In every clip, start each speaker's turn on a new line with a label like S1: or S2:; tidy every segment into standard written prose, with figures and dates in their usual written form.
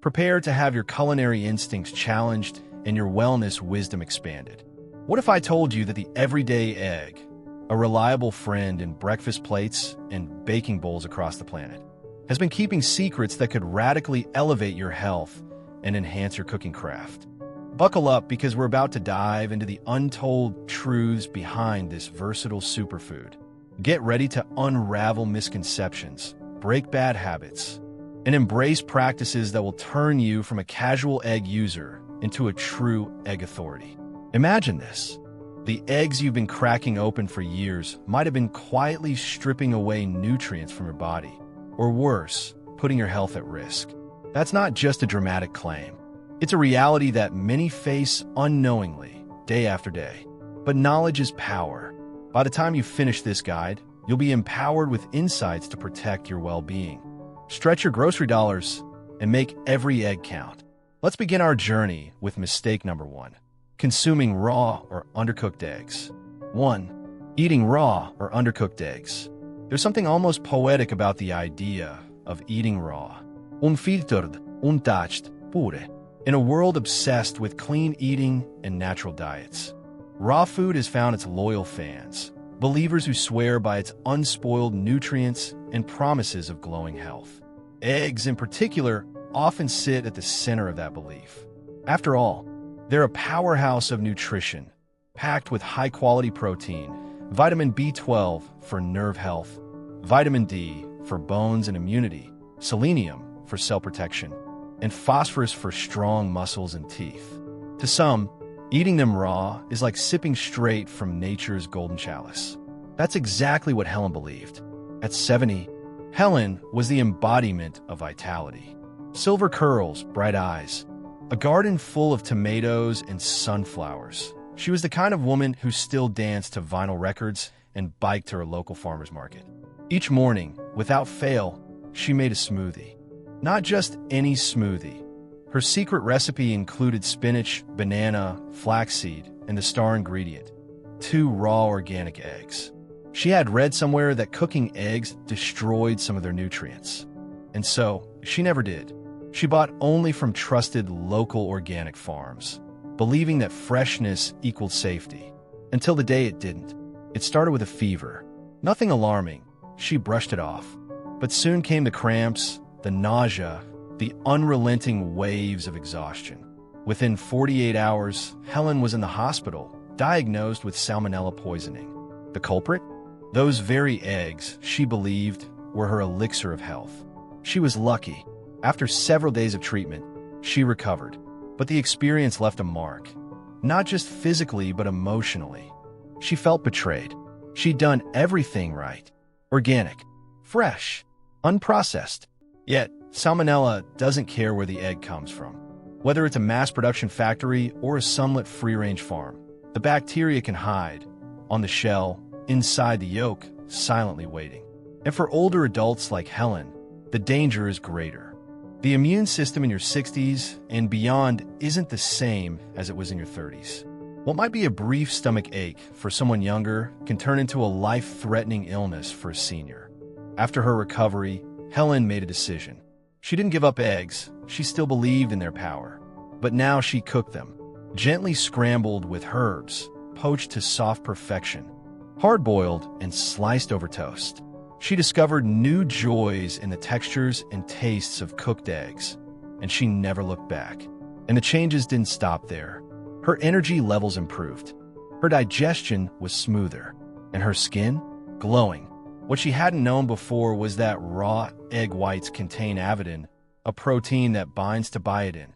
S1: Prepare to have your culinary instincts challenged and your wellness wisdom expanded. What if I told you that the everyday egg, a reliable friend in breakfast plates and baking bowls across the planet, has been keeping secrets that could radically elevate your health and enhance your cooking craft? Buckle up, because we're about to dive into the untold truths behind this versatile superfood. Get ready to unravel misconceptions, break bad habits, and embrace practices that will turn you from a casual egg user into a true egg authority. Imagine this. The eggs you've been cracking open for years might have been quietly stripping away nutrients from your body, or worse, putting your health at risk. That's not just a dramatic claim. It's a reality that many face unknowingly, day after day. But knowledge is power. By the time you finish this guide, you'll be empowered with insights to protect your well-being. Stretch your grocery dollars and make every egg count. Let's begin our journey with mistake number 1: consuming raw or undercooked eggs. 1. Eating raw or undercooked eggs. There's something almost poetic about the idea of eating raw. Unfiltered, untouched, pure. In a world obsessed with clean eating and natural diets, raw food has found its loyal fans, believers who swear by its unspoiled nutrients and promises of glowing health. Eggs, in particular, often sit at the center of that belief. After all, they're a powerhouse of nutrition, packed with high-quality protein, vitamin B12 for nerve health, vitamin D for bones and immunity, selenium for cell protection, and phosphorus for strong muscles and teeth. To some, eating them raw is like sipping straight from nature's golden chalice. That's exactly what Helen believed. At 70, Helen was the embodiment of vitality. Silver curls, bright eyes, a garden full of tomatoes and sunflowers. She was the kind of woman who still danced to vinyl records and biked to her local farmer's market. Each morning, without fail, she made a smoothie. Not just any smoothie. Her secret recipe included spinach, banana, flaxseed, and the star ingredient: 2 raw organic eggs. She had read somewhere that cooking eggs destroyed some of their nutrients. And so, she never did. She bought only from trusted local organic farms, believing that freshness equaled safety. Until the day it didn't. It started with a fever. Nothing alarming. She brushed it off. But soon came the cramps, the nausea, the unrelenting waves of exhaustion. Within 48 hours, Helen was in the hospital, diagnosed with salmonella poisoning. The culprit? Those very eggs, she believed, were her elixir of health. She was lucky. After several days of treatment, she recovered. But the experience left a mark. Not just physically, but emotionally. She felt betrayed. She'd done everything right. Organic, fresh, unprocessed. Yet, salmonella doesn't care where the egg comes from. Whether it's a mass production factory or a sunlit free-range farm, the bacteria can hide on the shell, inside the yolk, silently waiting. And for older adults like Helen, the danger is greater. The immune system in your 60s and beyond isn't the same as it was in your 30s. What might be a brief stomach ache for someone younger can turn into a life-threatening illness for a senior. After her recovery, Helen made a decision. She didn't give up eggs. She still believed in their power. But now she cooked them, gently scrambled with herbs, poached to soft perfection, hard-boiled and sliced over toast. She discovered new joys in the textures and tastes of cooked eggs, and she never looked back. And the changes didn't stop there. Her energy levels improved. Her digestion was smoother, and her skin glowing. What she hadn't known before was that raw egg whites contain avidin, a protein that binds to biotin,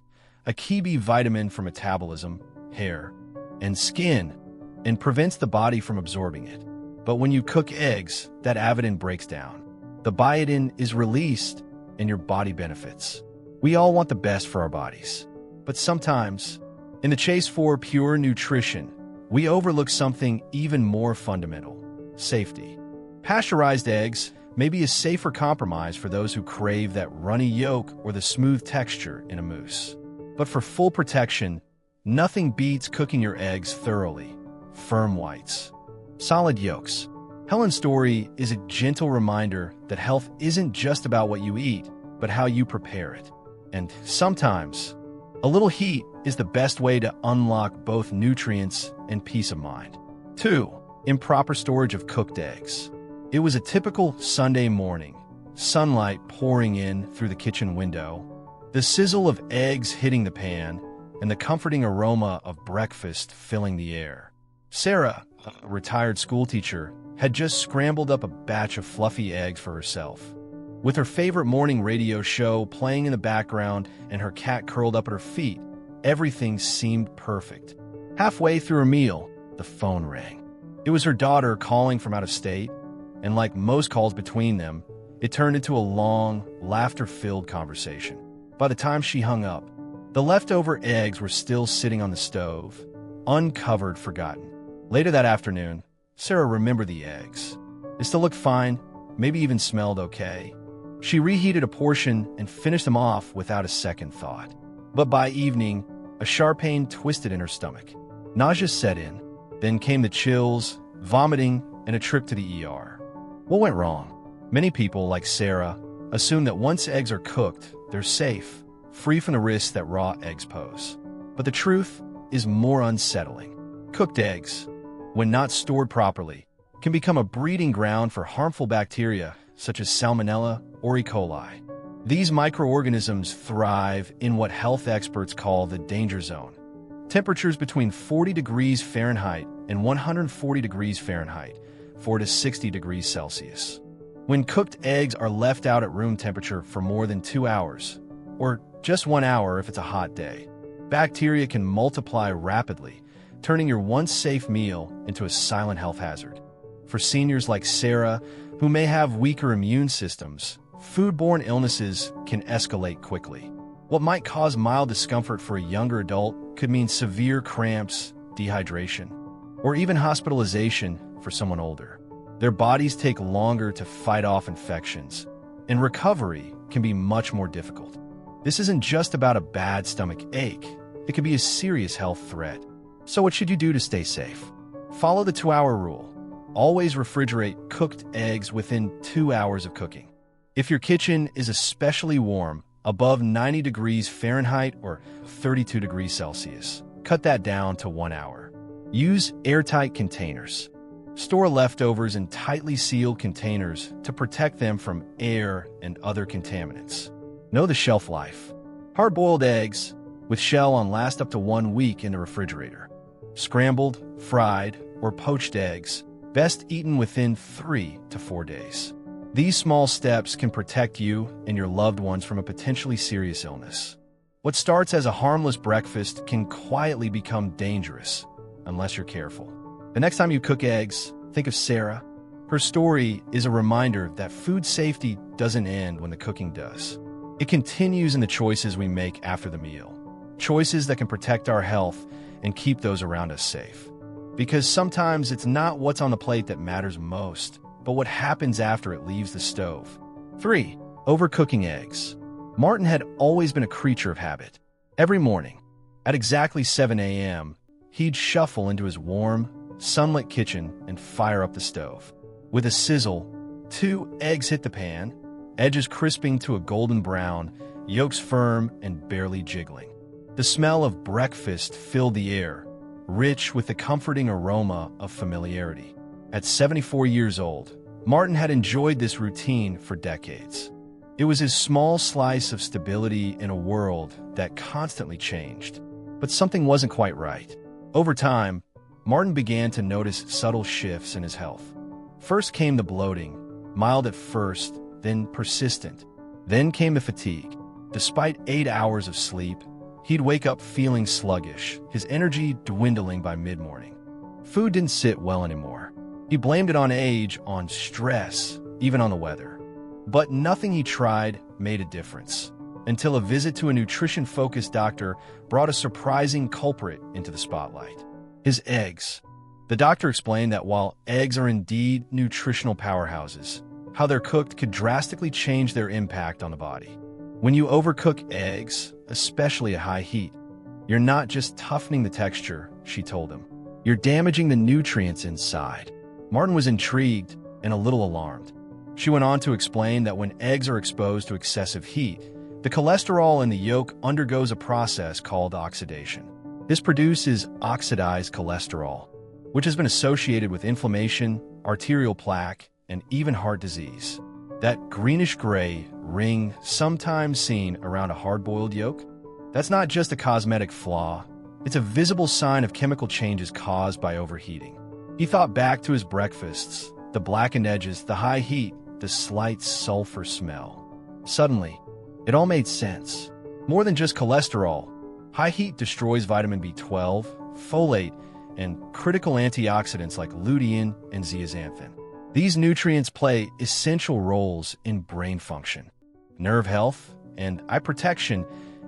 S1: a key B vitamin for metabolism, hair, and skin, and prevents the body from absorbing it. But when you cook eggs, that avidin breaks down. The biotin is released, and your body benefits. We all want the best for our bodies. But sometimes, in the chase for pure nutrition, we overlook something even more fundamental: safety. Pasteurized eggs may be a safer compromise for those who crave that runny yolk or the smooth texture in a mousse. But for full protection, nothing beats cooking your eggs thoroughly. Firm whites, solid yolks. Helen's story is a gentle reminder that health isn't just about what you eat, but how you prepare it. And sometimes, a little heat is the best way to unlock both nutrients and peace of mind. 2. Improper storage of cooked eggs. It was a typical Sunday morning, sunlight pouring in through the kitchen window, the sizzle of eggs hitting the pan, and the comforting aroma of breakfast filling the air. Sarah, a retired schoolteacher, had just scrambled up a batch of fluffy eggs for herself. With her favorite morning radio show playing in the background and her cat curled up at her feet, everything seemed perfect. Halfway through her meal, the phone rang. It was her daughter calling from out of state, and like most calls between them, it turned into a long, laughter-filled conversation. By the time she hung up, the leftover eggs were still sitting on the stove, uncovered, forgotten. Later that afternoon, Sarah remembered the eggs. They still looked fine, maybe even smelled okay. She reheated a portion and finished them off without a second thought. But by evening, a sharp pain twisted in her stomach. Nausea set in, then came the chills, vomiting, and a trip to the ER. What went wrong? Many people, like Sarah, assume that once eggs are cooked, they're safe, free from the risks that raw eggs pose. But the truth is more unsettling. Cooked eggs, when not stored properly, can become a breeding ground for harmful bacteria such as Salmonella or E. coli. These microorganisms thrive in what health experts call the danger zone, temperatures between 40 degrees Fahrenheit and 140 degrees Fahrenheit, 4 to 60 degrees Celsius. When cooked eggs are left out at room temperature for more than 2 hours, or just 1 hour if it's a hot day, bacteria can multiply rapidly, turning your once safe meal into a silent health hazard. For seniors like Sarah, who may have weaker immune systems, foodborne illnesses can escalate quickly. What might cause mild discomfort for a younger adult could mean severe cramps, dehydration, or even hospitalization for someone older. Their bodies take longer to fight off infections, and recovery can be much more difficult. This isn't just about a bad stomach ache. It could be a serious health threat. So what should you do to stay safe? Follow the 2-hour rule. Always refrigerate cooked eggs within 2 hours of cooking. If your kitchen is especially warm, above 90 degrees Fahrenheit or 32 degrees Celsius, cut that down to 1 hour. Use airtight containers. Store leftovers in tightly sealed containers to protect them from air and other contaminants. Know the shelf life. Hard-boiled eggs with shell on last up to 1 week in the refrigerator. Scrambled, fried, or poached eggs, best eaten within 3 to 4 days. These small steps can protect you and your loved ones from a potentially serious illness. What starts as a harmless breakfast can quietly become dangerous unless you're careful. The next time you cook eggs, think of Sarah. Her story is a reminder that food safety doesn't end when the cooking does. It continues in the choices we make after the meal. Choices that can protect our health and keep those around us safe. Because sometimes it's not what's on the plate that matters most, but what happens after it leaves the stove. 3. Overcooking eggs. Martin had always been a creature of habit. Every morning, at exactly 7 a.m., he'd shuffle into his warm, sunlit kitchen and fire up the stove. With a sizzle, 2 eggs hit the pan, edges crisping to a golden brown, yolks firm and barely jiggling. The smell of breakfast filled the air, rich with the comforting aroma of familiarity. At 74 years old, Martin had enjoyed this routine for decades. It was his small slice of stability in a world that constantly changed. But something wasn't quite right. Over time, Martin began to notice subtle shifts in his health. First came the bloating, mild at first, then persistent. Then came the fatigue. Despite 8 hours of sleep, he'd wake up feeling sluggish, his energy dwindling by mid-morning. Food didn't sit well anymore. He blamed it on age, on stress, even on the weather. But nothing he tried made a difference, until a visit to a nutrition-focused doctor brought a surprising culprit into the spotlight. His eggs. The doctor explained that while eggs are indeed nutritional powerhouses, how they're cooked could drastically change their impact on the body. When you overcook eggs, especially at high heat, you're not just toughening the texture, she told him. You're damaging the nutrients inside. Martin was intrigued and a little alarmed. She went on to explain that when eggs are exposed to excessive heat, The cholesterol in the yolk undergoes a process called oxidation. This produces oxidized cholesterol, which has been associated with inflammation, arterial plaque, and even heart disease. That greenish-gray ring sometimes seen around a hard-boiled yolk, that's not just a cosmetic flaw, it's a visible sign of chemical changes caused by overheating. He thought back to his breakfasts, the blackened edges, the high heat, the slight sulfur smell. Suddenly, it all made sense. More than just cholesterol, high heat destroys vitamin B12, folate, and critical antioxidants like lutein and zeaxanthin. These nutrients play essential roles in brain function, nerve health, and eye protection,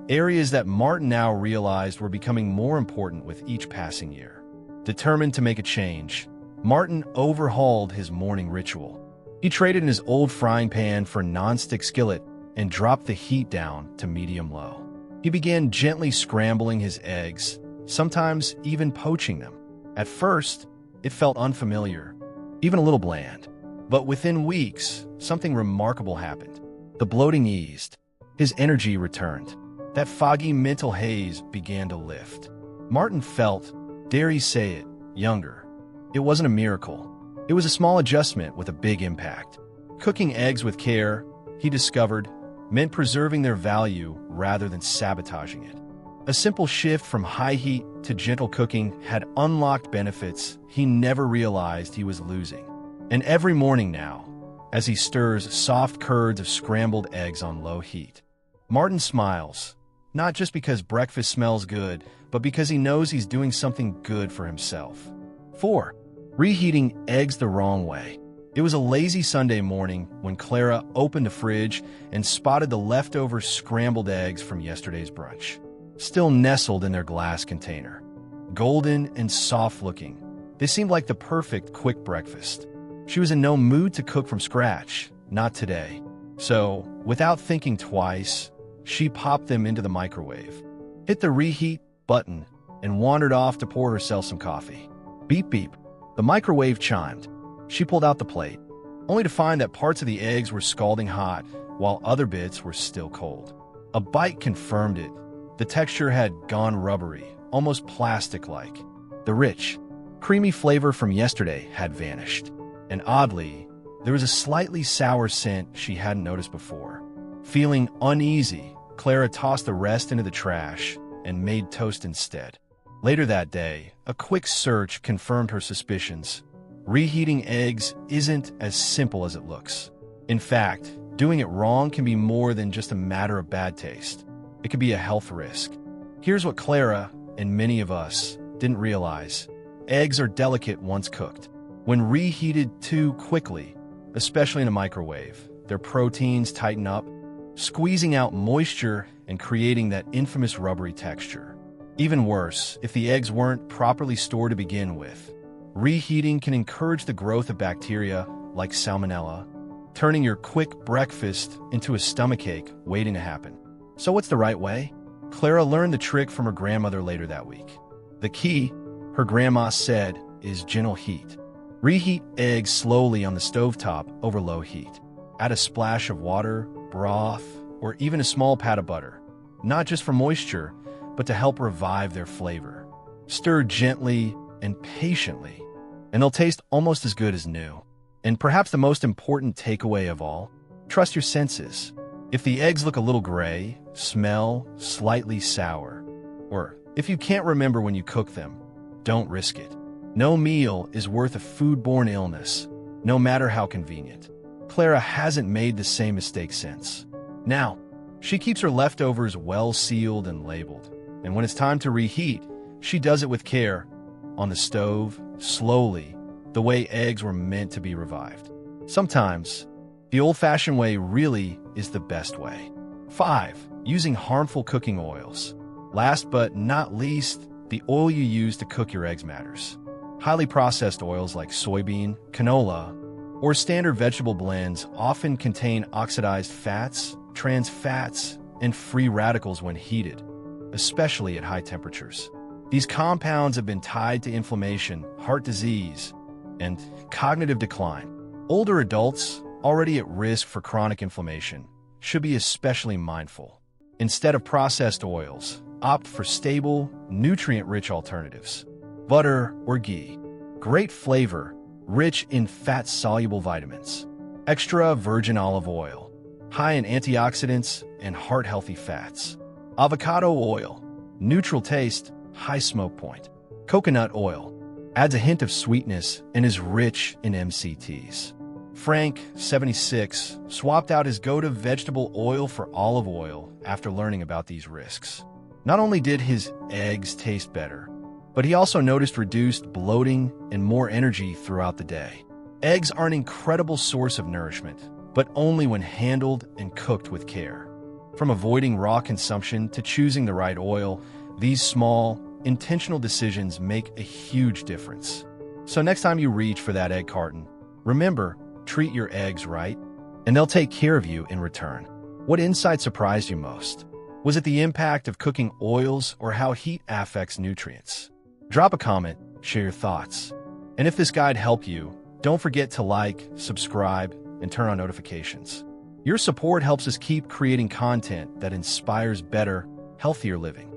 S1: areas that Martin now realized were becoming more important with each passing year. Determined to make a change, Martin overhauled his morning ritual. He traded in his old frying pan for a non-stick skillet and dropped the heat down to medium-low. He began gently scrambling his eggs, sometimes even poaching them. At first, it felt unfamiliar, even a little bland. But within weeks, something remarkable happened. The bloating eased. His energy returned. That foggy mental haze began to lift. Martin felt, dare he say it, younger. It wasn't a miracle. It was a small adjustment with a big impact. Cooking eggs with care, he discovered, meant preserving their value rather than sabotaging it. A simple shift from high heat to gentle cooking had unlocked benefits he never realized he was losing. And every morning now, as he stirs soft curds of scrambled eggs on low heat, Martin smiles, not just because breakfast smells good, but because he knows he's doing something good for himself. 4. Reheating eggs the wrong way. It was a lazy Sunday morning when Clara opened the fridge and spotted the leftover scrambled eggs from yesterday's brunch, still nestled in their glass container. Golden and soft-looking, they seemed like the perfect quick breakfast. She was in no mood to cook from scratch, not today. So, without thinking twice, she popped them into the microwave, hit the reheat button, and wandered off to pour herself some coffee. Beep beep. The microwave chimed. She pulled out the plate, only to find that parts of the eggs were scalding hot, while other bits were still cold. A bite confirmed it. The texture had gone rubbery, almost plastic-like. The rich, creamy flavor from yesterday had vanished. And oddly, there was a slightly sour scent she hadn't noticed before. Feeling uneasy, Clara tossed the rest into the trash and made toast instead. Later that day, a quick search confirmed her suspicions. Reheating eggs isn't as simple as it looks. In fact, doing it wrong can be more than just a matter of bad taste. It could be a health risk. Here's what Clara, and many of us, didn't realize. Eggs are delicate once cooked. When reheated too quickly, especially in a microwave, their proteins tighten up, squeezing out moisture and creating that infamous rubbery texture. Even worse, if the eggs weren't properly stored to begin with. Reheating can encourage the growth of bacteria like salmonella, turning your quick breakfast into a stomachache waiting to happen. So what's the right way? Clara learned the trick from her grandmother later that week. The key, her grandma said, is gentle heat. Reheat eggs slowly on the stovetop over low heat. Add a splash of water, broth, or even a small pat of butter, not just for moisture, but to help revive their flavor. Stir gently and patiently, and they'll taste almost as good as new. And perhaps the most important takeaway of all, trust your senses. If the eggs look a little gray, smell slightly sour, or if you can't remember when you cook them, don't risk it. No meal is worth a foodborne illness, no matter how convenient. Clara hasn't made the same mistake since. Now, she keeps her leftovers well sealed and labeled, and when it's time to reheat, she does it with care, on the stove, slowly, the way eggs were meant to be revived. Sometimes, the old-fashioned way really is the best way. 5. Using harmful cooking oils. Last but not least, the oil you use to cook your eggs matters. Highly processed oils like soybean, canola, or standard vegetable blends often contain oxidized fats, trans fats, and free radicals when heated, especially at high temperatures. These compounds have been tied to inflammation, heart disease, and cognitive decline. Older adults, already at risk for chronic inflammation, should be especially mindful. Instead of processed oils, opt for stable, nutrient-rich alternatives. Butter or ghee. Great flavor, rich in fat-soluble vitamins. Extra virgin olive oil. High in antioxidants and heart-healthy fats. Avocado oil. Neutral taste, high smoke point. Coconut oil. Adds a hint of sweetness and is rich in MCTs. Frank, 76, swapped out his go-to vegetable oil for olive oil after learning about these risks. Not only did his eggs taste better, but he also noticed reduced bloating and more energy throughout the day. Eggs are an incredible source of nourishment, but only when handled and cooked with care. From avoiding raw consumption to choosing the right oil, these small, intentional decisions make a huge difference. So next time you reach for that egg carton, remember, treat your eggs right, and they'll take care of you in return. What insight surprised you most? Was it the impact of cooking oils or how heat affects nutrients? Drop a comment, share your thoughts. And if this guide helped you, don't forget to like, subscribe, and turn on notifications. Your support helps us keep creating content that inspires better, healthier living.